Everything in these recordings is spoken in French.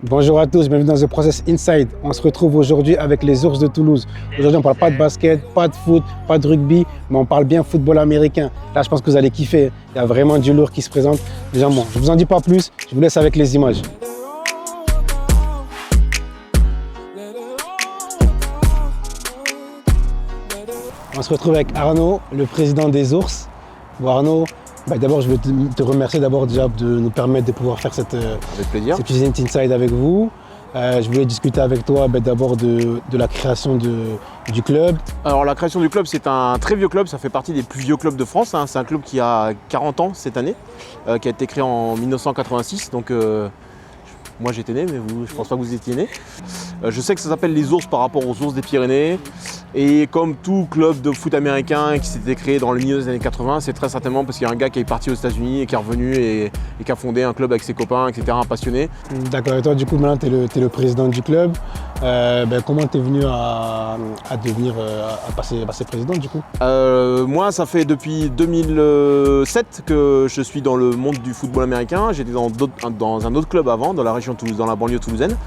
Bonjour à tous, bienvenue dans The Process Inside. On se retrouve aujourd'hui avec les Ours de Toulouse. Aujourd'hui, on ne parle pas de basket, pas de foot, pas de rugby, mais on parle bien football américain. Là, je pense que vous allez kiffer. Il y a vraiment du lourd qui se présente. Déjà, bon, je ne vous en dis pas plus, je vous laisse avec les images. On se retrouve avec Arnaud, le président des Ours. Bon, Arnaud, d'abord, je veux te remercier d'abord déjà de nous permettre de pouvoir faire cette petite inside avec vous. Je voulais discuter avec toi d'abord de la création du club. Alors la création du club, c'est un très vieux club, ça fait partie des plus vieux clubs de France. C'est un club qui a 40 ans cette année, qui a été créé en 1986. Donc moi j'étais né, mais je pense pas que vous étiez né. Je sais que ça s'appelle les Ours par rapport aux Ours des Pyrénées. Et comme tout club de foot américain qui s'était créé dans le milieu des années 80, c'est très certainement parce qu'il y a un gars qui est parti aux États-Unis et qui est revenu et qui a fondé un club avec ses copains, etc., un passionné. D'accord, et toi du coup maintenant tu es le président du club. Comment tu es venu à passer président du coup? Moi ça fait depuis 2007 que je suis dans le monde du football américain. J'étais dans un autre club avant, dans la région Toulouse, dans la banlieue toulousaine.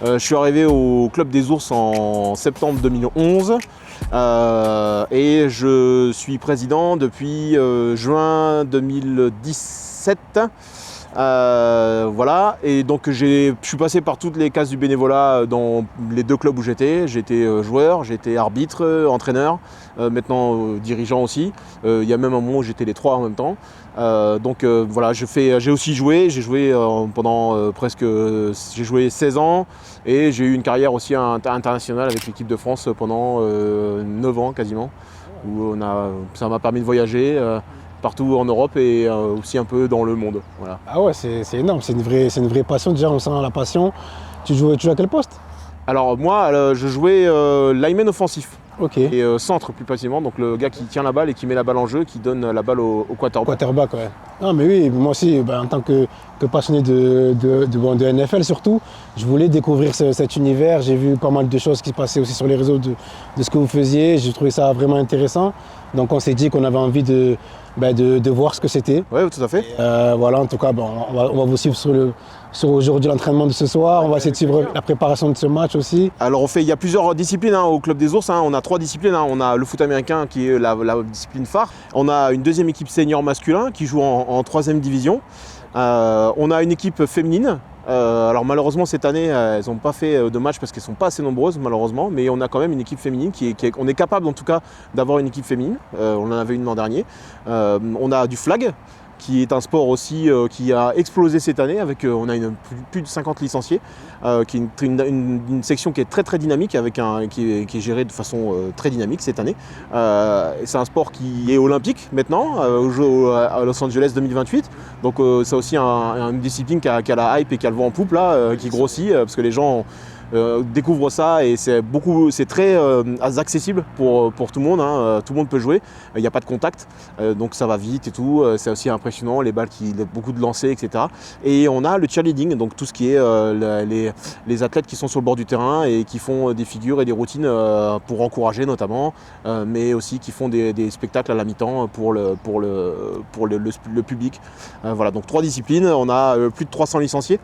Je suis arrivé au club des Ours en septembre 2011 et je suis président depuis juin 2017. Voilà, et donc je suis passé par toutes les cases du bénévolat dans les deux clubs où j'étais. J'étais joueur, j'étais arbitre, entraîneur, maintenant dirigeant aussi. Il y a même un moment où j'étais les trois en même temps. Voilà, j'ai aussi joué, j'ai joué pendant j'ai joué 16 ans et j'ai eu une carrière aussi internationale avec l'équipe de France pendant 9 ans quasiment, où ça m'a permis de voyager partout en Europe et aussi un peu dans le monde. Voilà. Ah ouais, c'est énorme, c'est une vraie passion, déjà on sent la passion. Tu joues à quel poste? Alors moi, je jouais lineman offensif. Ok. Et centre plus précisément, donc le gars qui tient la balle et qui met la balle en jeu, qui donne la balle au quarterback. Quarterback, ouais. Non mais oui, moi aussi, en tant que passionné de NFL surtout, je voulais découvrir cet univers. J'ai vu pas mal de choses qui se passaient aussi sur les réseaux de ce que vous faisiez. J'ai trouvé ça vraiment intéressant. Donc on s'est dit qu'on avait envie de voir ce que c'était. Oui, tout à fait. Voilà, en tout cas, on va vous suivre sur aujourd'hui l'entraînement de ce soir. On va essayer de suivre la préparation de ce match aussi. Alors il y a plusieurs disciplines au Club des Ours. On a 3 disciplines. On a le foot américain qui est la discipline phare. On a une deuxième équipe senior masculin qui joue en 3e division. On a une équipe féminine. Alors malheureusement cette année elles n'ont pas fait de match parce qu'elles ne sont pas assez nombreuses malheureusement, mais on a quand même une équipe féminine on est capable en tout cas d'avoir une équipe féminine. On en avait une l'an dernier. On a du flag, qui est un sport aussi qui a explosé cette année. On a plus de 50 licenciés, qui est une section qui est très très dynamique, qui est gérée de façon très dynamique cette année. C'est un sport qui est olympique maintenant, à Los Angeles 2028. Donc c'est aussi une discipline qui a la hype et qui a le vent en poupe là, qui grossit, parce que les gens découvre ça et c'est très accessible pour tout le monde. Tout le monde peut jouer, il n'y a pas de contact, donc ça va vite et tout. C'est aussi impressionnant, les balles beaucoup de lancers, etc. Et on a le cheerleading, donc tout ce qui est les athlètes qui sont sur le bord du terrain et qui font des figures et des routines pour encourager notamment, mais aussi qui font des spectacles à la mi-temps pour le public. Voilà, donc 3 disciplines, on a plus de 300 licenciés.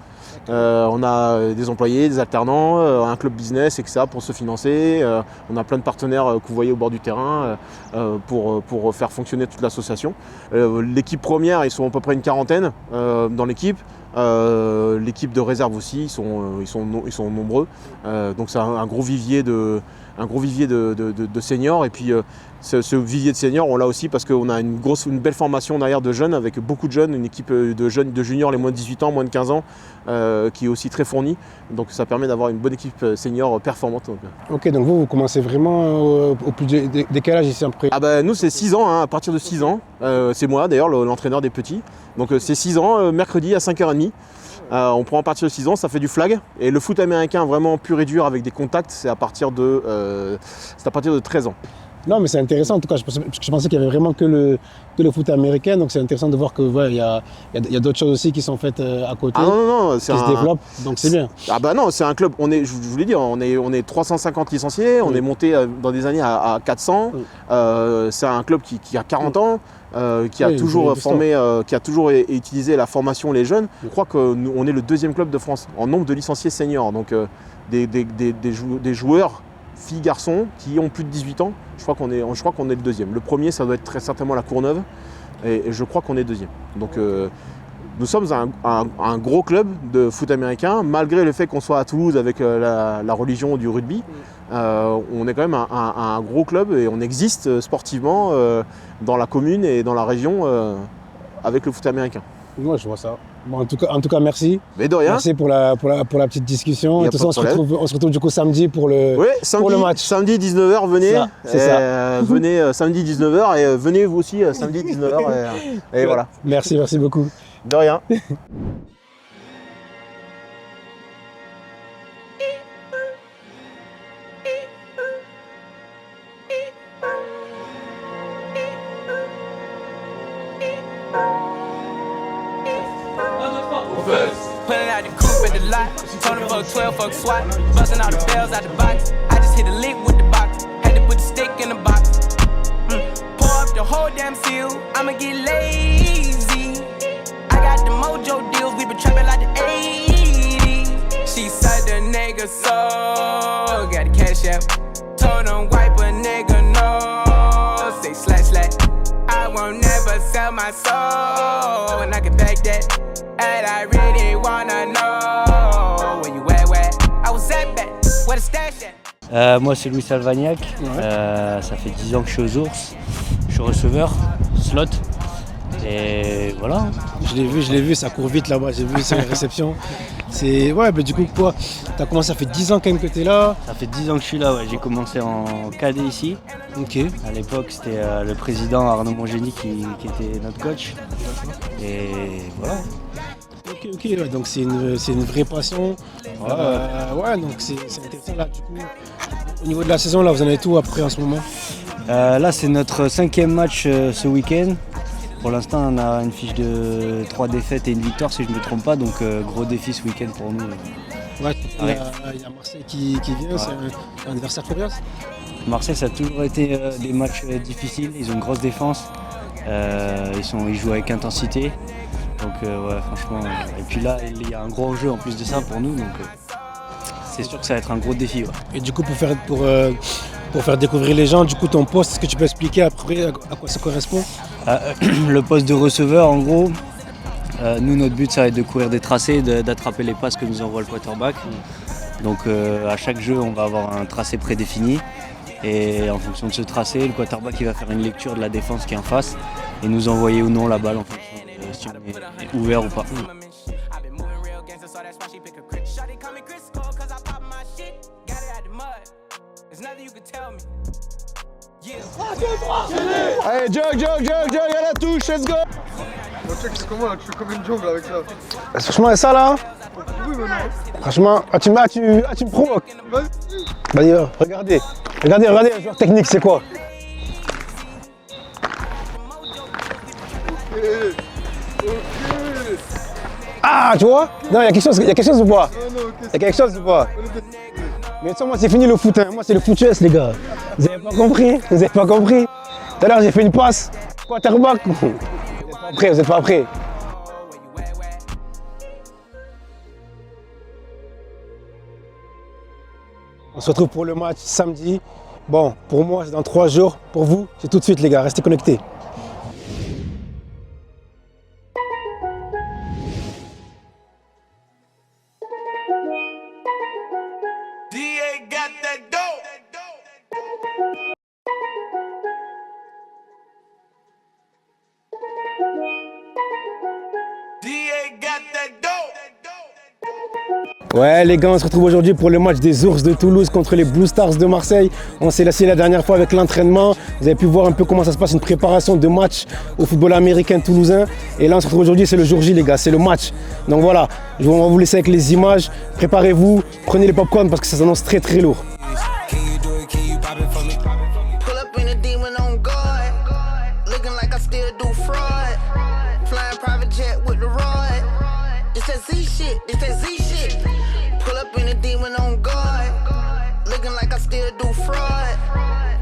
On a des employés, des alternants, un club business, etc. pour se financer. On a plein de partenaires que vous voyez au bord du terrain pour faire fonctionner toute l'association. L'équipe première, ils sont à peu près une quarantaine dans l'équipe. L'équipe de réserve aussi, ils sont nombreux. Donc c'est un gros vivier de seniors. Et puis ce vivier de seniors, on l'a aussi parce qu'on a une belle formation derrière de jeunes, avec beaucoup de jeunes, une équipe de juniors, les moins de 18 ans, moins de 15 ans, qui est aussi très fournie. Donc ça permet d'avoir une bonne équipe senior performante. Ok, donc vous commencez vraiment au plus dès quel âge ici après? Nous c'est 6 ans, à partir de 6 ans. C'est moi d'ailleurs l'entraîneur des petits. Donc c'est 6 ans, mercredi à 5h30. On prend à partir de 6 ans, ça fait du flag. Et le foot américain vraiment pur et dur avec des contacts, c'est à partir de 13 ans. Non, mais c'est intéressant en tout cas, parce que je pensais qu'il y avait vraiment que le foot américain, donc c'est intéressant de voir que il y a d'autres choses aussi qui sont faites à côté, Ah non, qui se développent, donc c'est bien. Ah bah non, c'est un club, je vous l'ai dit, on est 350 licenciés, on est monté dans des années à 400, c'est un club qui a 40 ans, qui a toujours formé, qui a toujours utilisé la formation les jeunes. Je crois qu'on est le 2e club de France en nombre de licenciés seniors, donc des joueurs, filles, garçons, qui ont plus de 18 ans, je crois qu'on est le 2e. Le premier, ça doit être très certainement la Courneuve, et je crois qu'on est 2e. Donc nous sommes un gros club de foot américain, malgré le fait qu'on soit à Toulouse avec la religion du rugby. On est quand même un gros club et on existe sportivement dans la commune et dans la région avec le foot américain. Moi, je vois ça. Bon, en tout cas, merci. Mais de rien. Merci pour la petite discussion. De toute façon, on se retrouve du coup samedi pour le match. Samedi 19h, venez. C'est ça. Venez samedi 19h et venez vous aussi samedi 19h. Et voilà. Merci beaucoup. De rien. Pulling out the coupe at the lot. Told him fuck 12, fuck SWAT. Busting all the bells out the box. I just hit a lick with the box. Had to put the stick in the box. Pour up the whole damn seal. I'ma get lazy. I got the mojo deals. We been trapping like the 80s. She said the nigga so. Got the cash out. Told him wipe a nigga no. Say slash. I won't never sell my soul. And I can back that. And I really wanna know where you at, I was at back, where the stash at. Moi c'est Louis Salvagnac, ça fait 10 ans que je suis aux ours, je suis receveur, slot, et voilà. Je l'ai vu, ça court vite là-bas, j'ai vu sa réception. C'est du coup quoi, t'as commencé, ça fait 10 ans quand même que t'es là. Ça fait 10 ans que je suis là, j'ai commencé en cadet ici. Ok. À l'époque c'était le président Arnaud Mongénie qui était notre coach. Et voilà. Ok, donc c'est une vraie passion. Donc c'est intéressant là du coup. Au niveau de la saison là, vous en avez tout après en ce moment? Là c'est notre 5e match ce week-end. Pour l'instant on a une fiche de 3 défaites et une victoire si je ne me trompe pas, donc gros défi ce week-end pour nous. Il y a Marseille qui vient, c'est un adversaire coriace. Marseille ça a toujours été des matchs difficiles, ils ont une grosse défense, ils jouent avec intensité. Donc franchement, et puis là il y a un gros enjeu en plus de ça pour nous, donc c'est sûr que ça va être un gros défi. Ouais. Et du coup pour faire découvrir les gens, du coup ton poste, est-ce que tu peux expliquer après à quoi ça correspond? Le poste de receveur en gros, nous notre but ça va être de courir des tracés, d'attraper les passes que nous envoie le quarterback. Donc à chaque jeu on va avoir un tracé prédéfini. Et en fonction de ce tracé, le quarterback il va faire une lecture de la défense qui est en face et nous envoyer ou non la balle en fonction de si on est ouvert ou pas. Allez, jog, à la touche, let's go. C'est comment là? Tu fais comme une jungle avec ça? Franchement, ça là, Oui, mais non. franchement, tu me provoques. Vas-y, regardez, un joueur technique, c'est quoi? Ah, tu vois? Non, il y a quelque chose ou pas? Il y a quelque chose ou pas? Mais moi c'est fini le foot, hein. Moi c'est le foot US les gars. Vous avez pas compris? Tout à l'heure j'ai fait une passe. Quarterback. Vous êtes pas prêts? On se retrouve pour le match samedi. Bon, pour moi c'est dans 3 jours. Pour vous, c'est tout de suite les gars, restez connectés. Ouais les gars, on se retrouve aujourd'hui pour le match des Ours de Toulouse contre les Blue Stars de Marseille. On s'est laissé la dernière fois avec l'entraînement. Vous avez pu voir un peu comment ça se passe, une préparation de match au football américain toulousain. Et là on se retrouve aujourd'hui, c'est le jour J les gars, c'est le match. Donc voilà, on va vous laisser avec les images. Préparez-vous, prenez les popcorn parce que ça s'annonce très très lourd. Pull up in the still do fraud.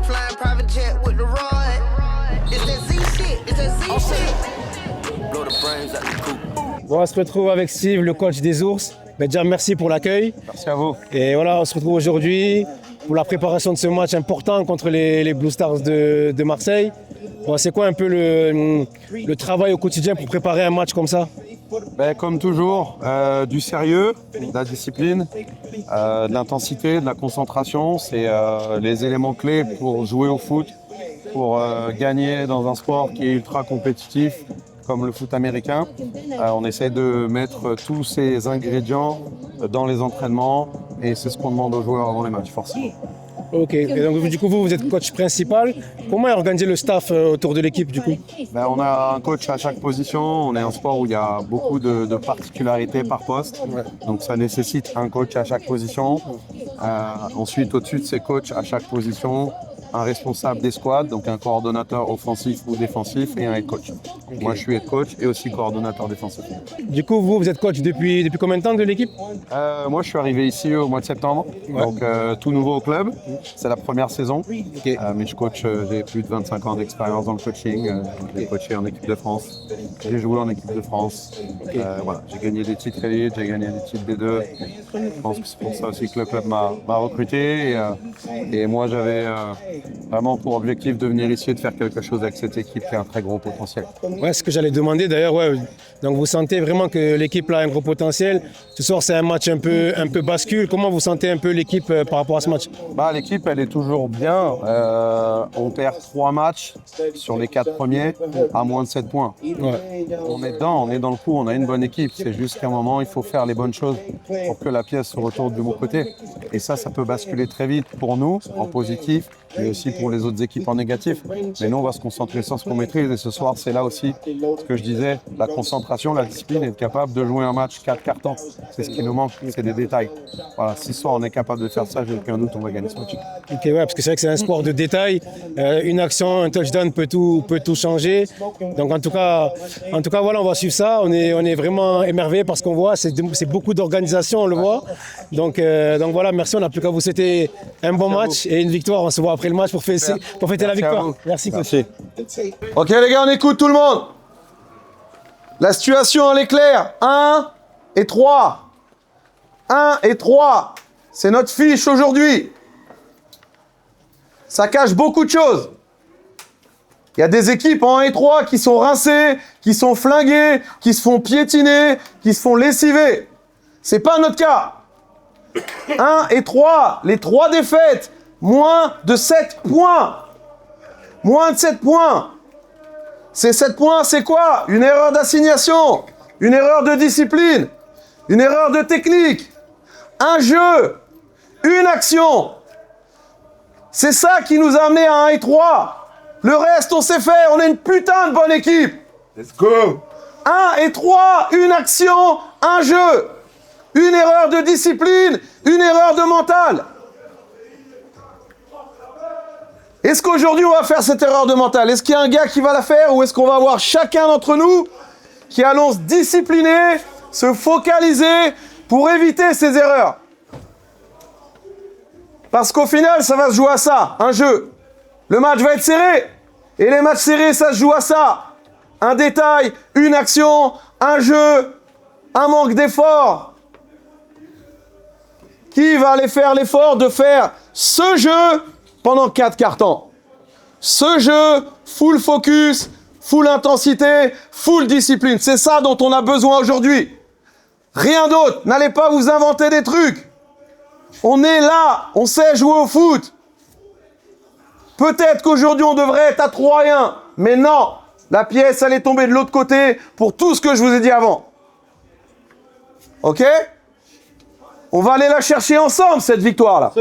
Flying private jet with the rod. It's that Z shit, it's that Z shit. Blow the brains out the coop. Bon, on se retrouve avec Steve, le coach des Ours. Déjà, merci pour l'accueil. Merci à vous. Et voilà, on se retrouve aujourd'hui pour la préparation de ce match important contre les Blue Stars de Marseille. Bon, c'est quoi un peu le travail au quotidien pour préparer un match comme ça? Comme toujours, du sérieux, de la discipline, de l'intensité, de la concentration. C'est les éléments clés pour jouer au foot, pour gagner dans un sport qui est ultra compétitif comme le foot américain. On essaie de mettre tous ces ingrédients dans les entraînements et c'est ce qu'on demande aux joueurs avant les matchs, forcément. Ok, et donc du coup vous êtes coach principal. Comment est organisé le staff autour de l'équipe du coup? On a un coach à chaque position. On est un sport où il y a beaucoup de particularités par poste. Donc ça nécessite un coach à chaque position. Ensuite, au-dessus de ces coachs à chaque position, un responsable des squads, donc un coordonnateur offensif ou défensif et un head coach. Okay. Moi je suis head coach et aussi coordonnateur défensif. Du coup vous êtes coach depuis combien de temps de l'équipe? Moi je suis arrivé ici au mois de septembre, donc tout nouveau au club. C'est la première saison, okay. Mais je coach, j'ai plus de 25 ans d'expérience dans le coaching. J'ai coaché en équipe de France, j'ai joué en équipe de France. Okay. Voilà, j'ai gagné des titres élite, j'ai gagné des titres D2. Je pense que c'est pour ça aussi que le club m'a recruté et moi j'avais vraiment pour objectif de venir ici et de faire quelque chose avec cette équipe qui a un très gros potentiel. Ouais, ce que j'allais demander d'ailleurs, donc vous sentez vraiment que l'équipe a un gros potentiel. Ce soir c'est un match un peu bascule. Comment vous sentez un peu l'équipe par rapport à ce match? L'équipe elle est toujours bien. On perd 3 matchs sur les 4 premiers à moins de 7 points. Ouais. On est dans le coup, on a une bonne équipe. C'est juste qu'à un moment il faut faire les bonnes choses pour que la pièce se retourne du bon côté. Et ça peut basculer très vite pour nous en positif, mais aussi pour les autres équipes en négatif. Mais nous, on va se concentrer sur ce qu'on maîtrise. Et ce soir, c'est là aussi ce que je disais, la concentration, la discipline, être capable de jouer un match 4 cartons. C'est ce qui nous manque, c'est des détails. Voilà, si ce soir on est capable de faire ça, j'ai aucun doute, on va gagner ce match. Ok, ouais, parce que c'est vrai que c'est un sport de détails. Une action, un touchdown peut tout changer. Donc en tout cas, voilà, on va suivre ça. On est vraiment émerveillés par ce qu'on voit. C'est beaucoup d'organisation, on le voit. Donc voilà, merci. On n'a plus qu'à vous souhaiter un bon match et une victoire. On se voit après le match pour fêter la victoire. Merci, coach. Ok les gars, on écoute tout le monde. La situation, elle est claire. 1 et 3. 1 et 3. C'est notre fiche aujourd'hui. Ça cache beaucoup de choses. Il y a des équipes en 1 et 3 qui sont rincées, qui sont flinguées, qui se font piétiner, qui se font lessiver. C'est pas notre cas. 1 et 3, les 3 défaites, moins de 7 points. Moins de 7 points. Ces 7 points, c'est quoi? Une erreur d'assignation, une erreur de discipline, une erreur de technique, un jeu, une action. C'est ça qui nous a amené à 1 et 3. Le reste, on sait faire. On est une putain de bonne équipe. Let's go. 1 et 3, une action, un jeu. Une erreur de discipline, une erreur de mental. Est-ce qu'aujourd'hui on va faire cette erreur de mental? Est-ce qu'il y a un gars qui va la faire ou est-ce qu'on va avoir chacun d'entre nous qui allons se discipliner, se focaliser pour éviter ces erreurs? Parce qu'au final, ça va se jouer à ça, un jeu. Le match va être serré. Et les matchs serrés, ça se joue à ça. Un détail, une action, un jeu, un manque d'effort. Qui va aller faire l'effort de faire ce jeu pendant 4 cartons? Ce jeu, full focus, full intensité, full discipline. C'est ça dont on a besoin aujourd'hui. Rien d'autre. N'allez pas vous inventer des trucs. On est là, on sait jouer au foot. Peut-être qu'aujourd'hui on devrait être à 3-1, mais non. La pièce, elle est tombée de l'autre côté pour tout ce que je vous ai dit avant. Ok ? On va aller la chercher ensemble, cette victoire-là.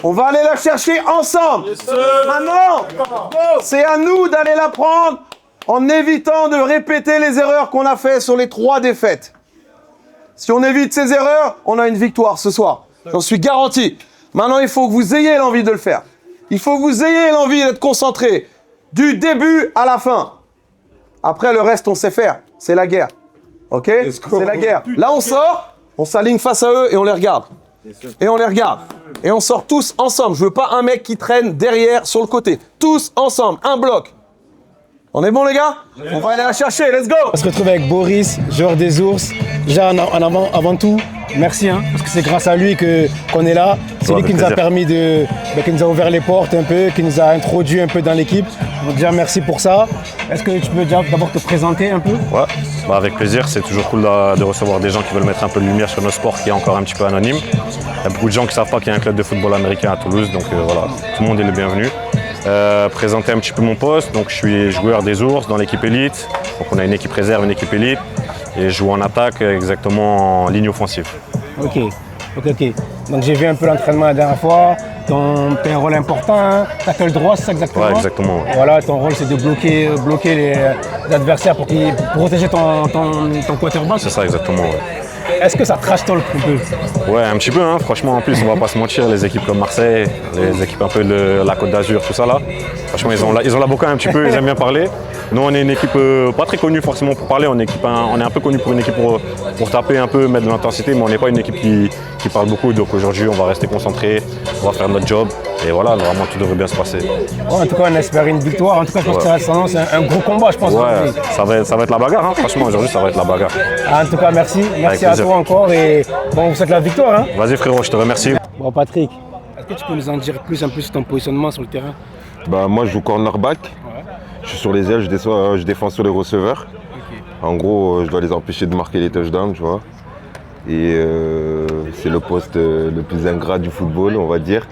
On va aller la chercher ensemble. Maintenant, c'est à nous d'aller la prendre en évitant de répéter les erreurs qu'on a faites sur les 3 défaites. Si on évite ces erreurs, on a une victoire ce soir. J'en suis garanti. Maintenant, il faut que vous ayez l'envie de le faire. Il faut que vous ayez l'envie d'être concentré du début à la fin. Après, le reste, on sait faire. C'est la guerre. Ok ? C'est la guerre. Là, on sort. On s'aligne face à eux et on les regarde. et on les regarde. Et on sort tous ensemble. Je veux pas un mec qui traîne derrière, sur le côté. Tous ensemble, un bloc. On est bon les gars? On va aller la chercher, let's go! On se retrouve avec Boris, joueur des Ours. Déjà avant tout, merci parce que c'est grâce à lui qu'on est là. C'est lui qui nous a permis qui nous a ouvert les portes un peu, qui nous a introduit un peu dans l'équipe. Donc déjà merci pour ça. Est-ce que tu peux d'abord te présenter un peu? Ouais, avec plaisir. C'est toujours cool de recevoir des gens qui veulent mettre un peu de lumière sur nos sports qui est encore un petit peu anonyme. Il y a beaucoup de gens qui ne savent pas qu'il y a un club de football américain à Toulouse, donc voilà, tout le monde est le bienvenu. Présenter un petit peu mon poste, donc je suis joueur des Ours dans l'équipe élite. Donc on a une équipe réserve, une équipe élite, et je joue en attaque exactement en ligne offensive. Ok. Donc j'ai vu un peu l'entraînement la dernière fois. Tu as un rôle important, tackle droit, c'est ça exactement? Ouais, exactement. Ouais. Voilà, ton rôle c'est de bloquer les adversaires pour protéger ton quarterback. C'est ça exactement. Ouais. Est-ce que ça trash talk un peu? Ouais, un petit peu, franchement. En plus, on va pas se mentir, les équipes comme Marseille, les équipes un peu de la Côte d'Azur, tout ça là, franchement, ils ont la boca un petit peu, ils aiment bien parler. Nous, on est une équipe pas très connue forcément pour parler, on est un peu connu pour une équipe pour taper un peu, mettre de l'intensité, mais on n'est pas une équipe qui parle beaucoup. Donc aujourd'hui, on va rester concentré, on va faire notre job, et voilà, vraiment tout devrait bien se passer. Ouais, en tout cas, on espère une victoire. En tout cas, je pense que c'est un gros combat, je pense. Ouais, ça va être la bagarre, franchement, aujourd'hui, ça va être la bagarre. En tout cas, merci à toi encore, et bon, on vous souhaite la victoire. Vas-y frérot, je te remercie. Bon Patrick, est-ce que tu peux nous en dire plus un peu sur ton positionnement sur le terrain? Moi, je joue cornerback. Je suis sur les ailes, je défends sur les receveurs. En gros, je dois les empêcher de marquer les touchdowns, tu vois. Et c'est le poste le plus ingrat du football, on va dire.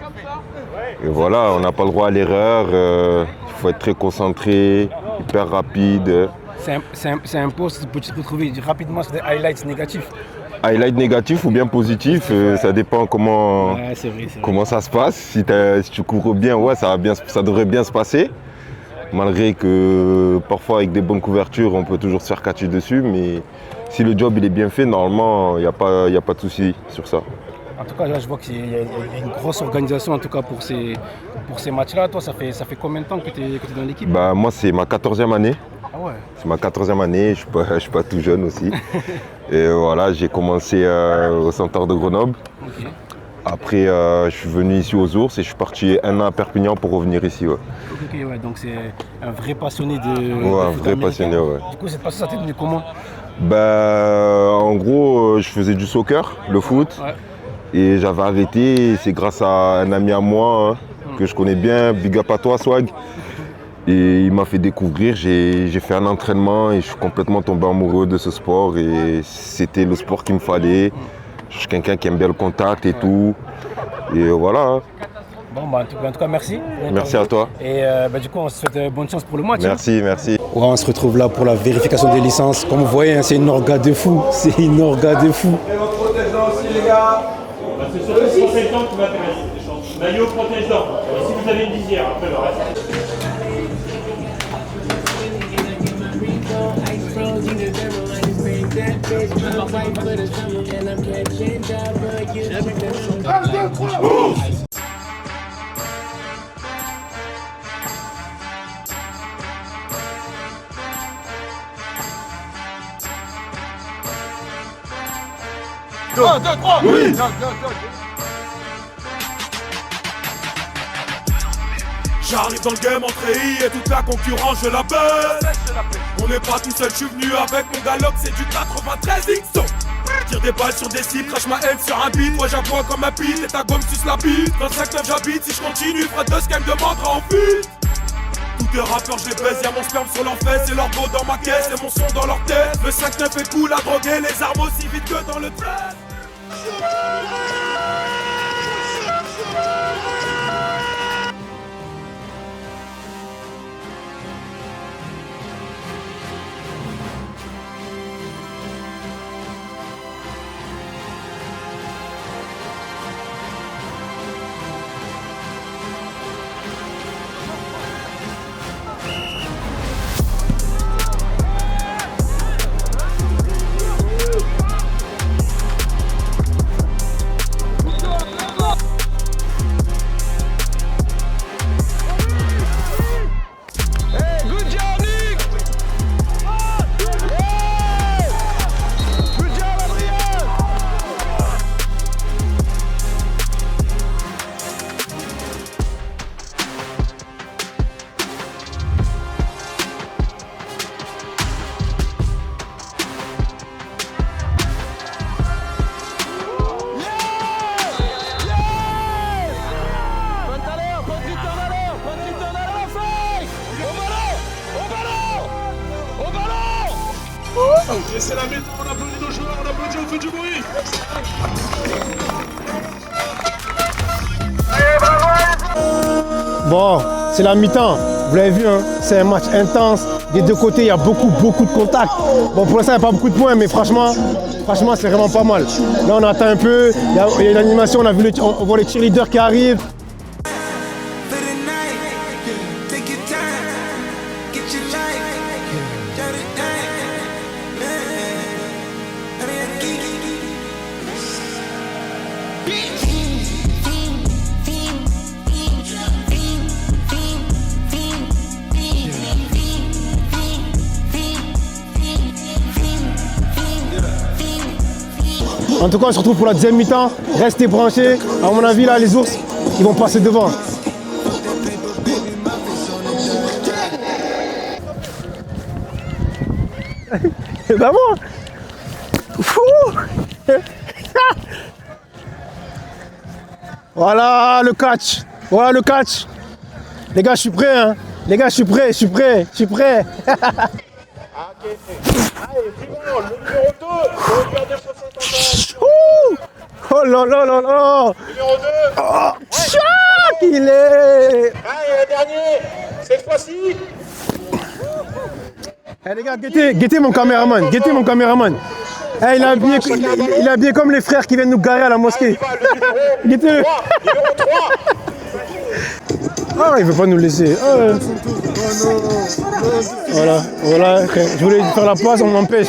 Et voilà, on n'a pas le droit à l'erreur. Il faut être très concentré, hyper rapide. C'est un poste que tu peux trouver rapidement sur des highlights négatifs. Highlight négatif ou bien positif, ça dépend comment ça se passe. Si tu cours bien, ça devrait bien se passer. Malgré que parfois avec des bonnes couvertures, on peut toujours se faire catcher dessus. Mais si le job il est bien fait, normalement, il n'y a pas de souci sur ça. En tout cas, là, je vois qu'il y a une grosse organisation en tout cas pour ces matchs-là. Toi, ça fait combien de temps que tu es dans l'équipe? Moi, c'est ma 14e année. Ah ouais. C'est ma 14e année, je suis pas tout jeune aussi. Et voilà, j'ai commencé au Centaure de Grenoble. Okay. Après, je suis venu ici aux Ours et je suis parti 1 an à Perpignan pour revenir ici. Ouais. Ok, donc c'est un vrai passionné de un vrai américain. Passionné, ouais. Du coup, cette passion, ça t'est venu comment? En gros, je faisais du soccer, le foot. Ouais. Et j'avais arrêté, et c'est grâce à un ami à moi que je connais bien, big up à toi Swag. Et il m'a fait découvrir, j'ai fait un entraînement et je suis complètement tombé amoureux de ce sport et c'était le sport qu'il me fallait. Je suis quelqu'un qui aime bien le contact et tout. Et voilà. Bon, en tout cas, merci. Merci à toi. Et du coup, on se souhaite bonne chance pour le match. Merci. Ouais, on se retrouve là pour la vérification des licences. Comme vous voyez, c'est une orga de fou. C'est une orga de fou. C'est surtout le protège-dents qui m'intéresse. Maillot protège-dents. Si vous avez une visière, après le reste. Un, deux, trois. Oui. J'arrive dans le game en treillis et toute la concurrence je la baisse. On n'est pas tout seul, je suis venu avec mon galop, c'est du 93 XO. Tire des balles sur des cibles, crache ma haine sur un beat. Moi j'aboie comme un beat et ta gomme suce la bite. Dans le 5-9 j'habite, si je continue, Fred de qu'elle me demandera en fuite. Tous les rappeurs je les baise, y'a mon sperme sur leur fesse et leur go dans ma caisse et mon son dans leur tête. Le 5-9 est cool à droguer, les armes aussi vite que dans le train. Et c'est la mi-temps, on applaudit nos joueurs, on applaudit, on fait du bruit. Bon, c'est la mi-temps. Vous l'avez vu, hein, c'est un match intense. Des deux côtés, il y a beaucoup de contacts. Bon, pour l'instant, il n'y a pas beaucoup de points, mais franchement, c'est vraiment pas mal. Là, on attend un peu. Il y a une animation, on voit les cheerleaders qui arrivent. En tout cas, on se retrouve pour la deuxième mi-temps. Restez branchés. À mon avis, là, les ours, ils vont passer devant. C'est pas moi. Voilà le catch. Voilà le catch. Les gars, je suis prêt. Hein. Les gars, je suis prêt. Allez, Simon, le numéro 2, le numéro 2, Oh là là là là. Numéro 2. Oh, Tchac, il est. Allez, le dernier, cette fois-ci. Eh les gars, guettez mon caméraman. Eh, il est habillé comme les frères qui viennent nous garer à la mosquée. Guettez-le. Numéro 3. Ah, il veut pas nous laisser. Ah, ouais. Voilà, je voulais faire la passe, on m'empêche.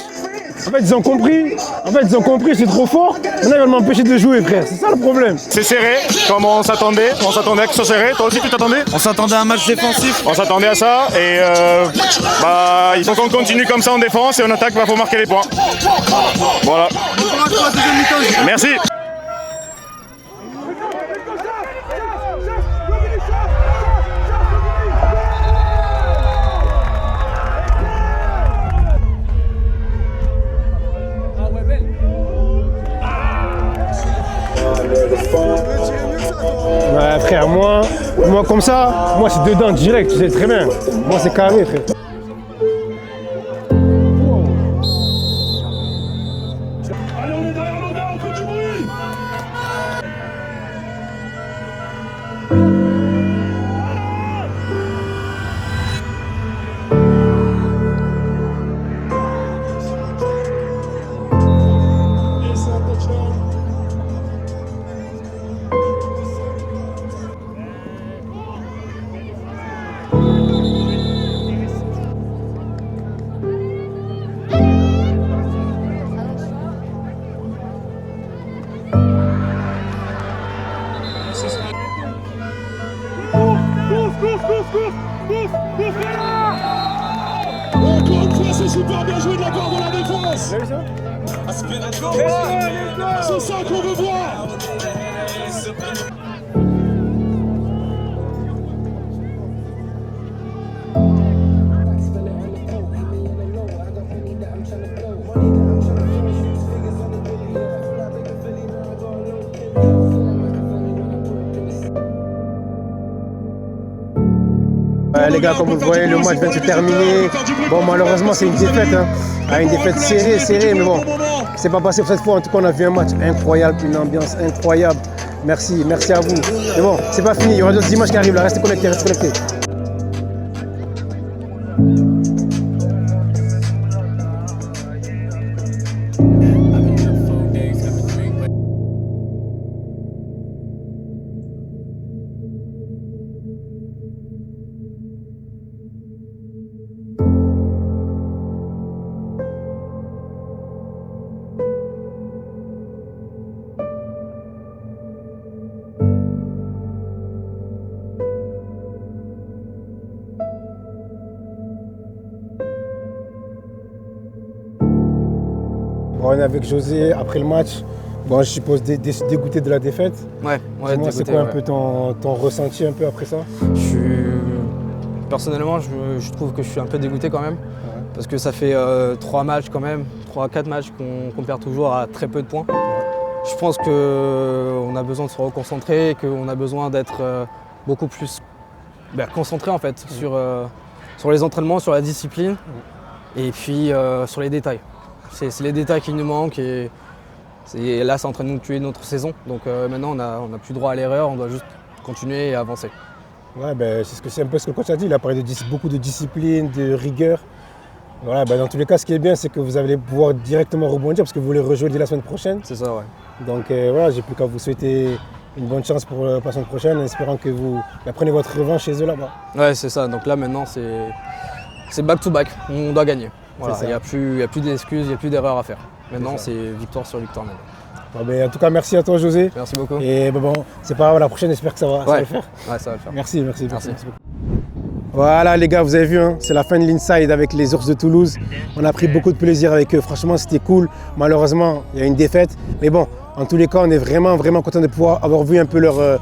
En fait, ils ont compris, je suis trop fort. Maintenant, ils veulent m'empêcher de jouer, frère. C'est ça le problème. C'est serré, comme on s'attendait à que ce soit serré. Toi aussi, tu t'attendais? On s'attendait à un match défensif. On s'attendait à ça et il faut qu'on continue comme ça en défense et en attaque, il faut marquer les points. Voilà. Merci. Ouais, frère, moi comme ça, moi c'est dedans direct, tu sais très bien. Moi c'est carré, frère. Allez, on est derrière nos gars, on fait du bruit. Encore une fois, c'est super bien joué de la part de la défense. C'est ça qu'on veut voir. Les gars, comme vous le voyez, le match vient de se terminer. Bon, malheureusement, c'est une défaite. Hein. Une défaite serrée, mais bon, c'est pas passé pour cette fois. En tout cas, on a vu un match incroyable, une ambiance incroyable. Merci à vous. Mais bon, c'est pas fini, il y aura d'autres images qui arrivent là. Restez connectés. On est avec José après le match. Bon, je suppose dégoûté de la défaite. Ouais, dis-moi, c'est quoi un peu ton ressenti un peu après ça? Personnellement, je trouve que je suis un peu dégoûté quand même. Ouais. Parce que ça fait 3 matchs quand même, 3-4 matchs qu'on perd toujours à très peu de points. Je pense qu'on a besoin de se reconcentrer, qu'on a besoin d'être beaucoup plus concentré en fait sur les entraînements, sur la discipline et puis sur les détails. C'est les détails qui nous manquent et là, c'est en train de nous tuer notre saison. Donc maintenant, on n'a plus droit à l'erreur, on doit juste continuer et avancer. Ouais, c'est un peu ce que le coach a dit. Il a parlé de beaucoup de discipline, de rigueur. Voilà, dans tous les cas, ce qui est bien, c'est que vous allez pouvoir directement rebondir parce que vous voulez rejouer dès la semaine prochaine. C'est ça, ouais. Donc voilà, j'ai plus qu'à vous souhaiter une bonne chance pour la semaine prochaine en espérant que vous prenez votre revanche chez eux là-bas. Ouais, c'est ça. Donc là, maintenant, c'est back to back. On doit gagner. Voilà, il n'y a plus d'excuses, il n'y a plus d'erreurs à faire. Maintenant, c'est victoire sur victoire maintenant. En tout cas, merci à toi, José. Merci beaucoup. Et c'est pas grave, la prochaine, j'espère que ça va le faire. Ouais, ça va le faire. Merci beaucoup. Voilà les gars, vous avez vu, c'est la fin de l'Inside avec les Ours de Toulouse. On a pris beaucoup de plaisir avec eux, franchement c'était cool. Malheureusement, il y a une défaite. Mais bon, en tous les cas, on est vraiment content de pouvoir avoir vu un peu leur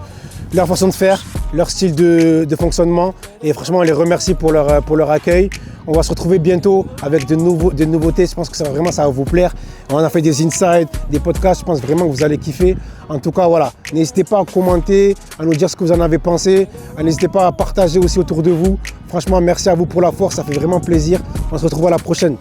façon de faire, leur style de fonctionnement. Et franchement, on les remercie pour leur accueil. On va se retrouver bientôt avec de nouveautés. Je pense que ça va vous plaire. On a fait des insides, des podcasts. Je pense vraiment que vous allez kiffer. En tout cas, voilà. N'hésitez pas à commenter, à nous dire ce que vous en avez pensé. N'hésitez pas à partager aussi autour de vous. Franchement, merci à vous pour la force. Ça fait vraiment plaisir. On se retrouve à la prochaine.